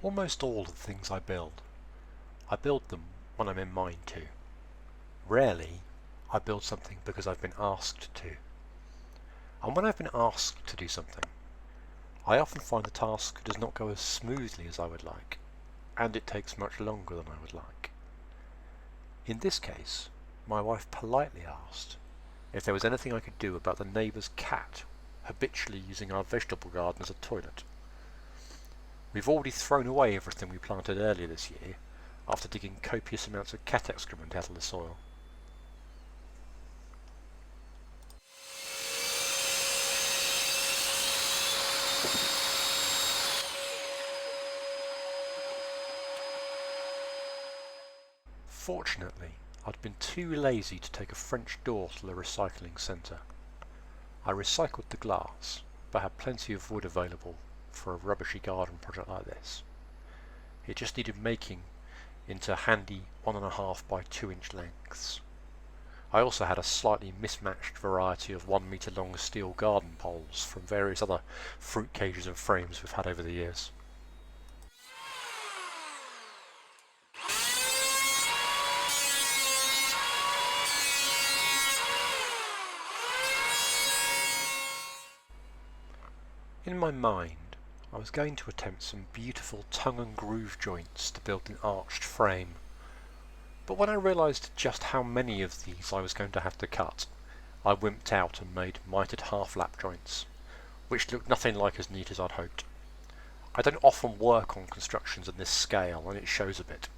Almost all of the things I build them when I'm in mind to. Rarely, I build something because I've been asked to. And when I've been asked to do something, I often find the task does not go as smoothly as I would like, and it takes much longer than I would like. In this case, my wife politely asked if there was anything I could do about the neighbour's cat habitually using our vegetable garden as a toilet. We've already thrown away everything we planted earlier this year after digging copious amounts of cat excrement out of the soil. Fortunately, I'd been too lazy to take a French door to the recycling centre. I recycled the glass, but had plenty of wood available for a rubbishy garden project like this. It just needed making into handy 1.5 by 2 inch lengths. I also had a slightly mismatched variety of 1 metre long steel garden poles from various other fruit cages and frames we've had over the years. In my mind, I was going to attempt some beautiful tongue and groove joints to build an arched frame, but when I realised just how many of these I was going to have to cut, I wimped out and made mitred half-lap joints, which looked nothing like as neat as I'd hoped. I don't often work on constructions on this scale, and it shows a bit.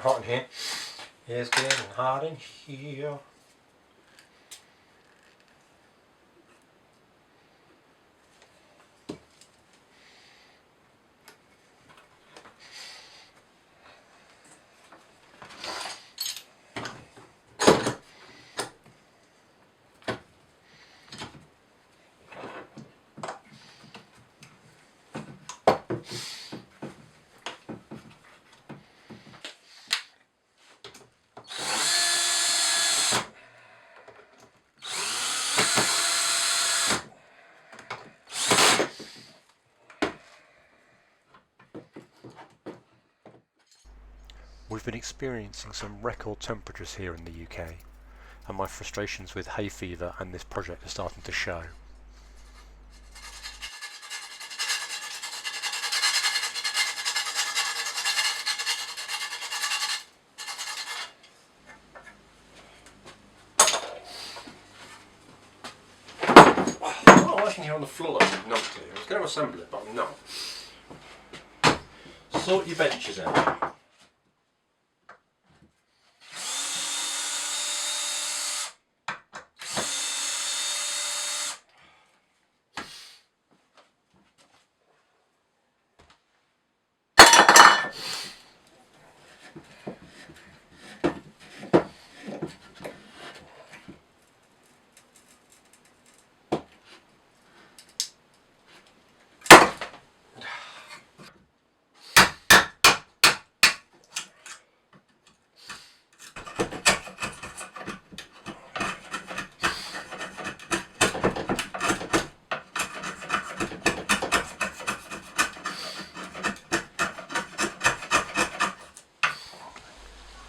hot in here. It's getting hot in here. We've been experiencing some record temperatures here in the UK, and my frustrations with hay fever and this project are starting to show. I'm not working here on the floor like I'm not to. I was going to assemble it, but I'm not. Sort your benches out.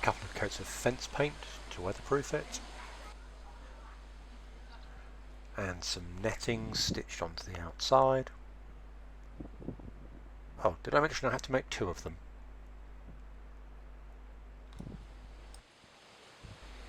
Couple of coats of fence paint to weatherproof it, and some netting stitched onto the outside. Oh, did I mention I had to make 2 of them?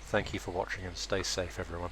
Thank you for watching and stay safe, everyone.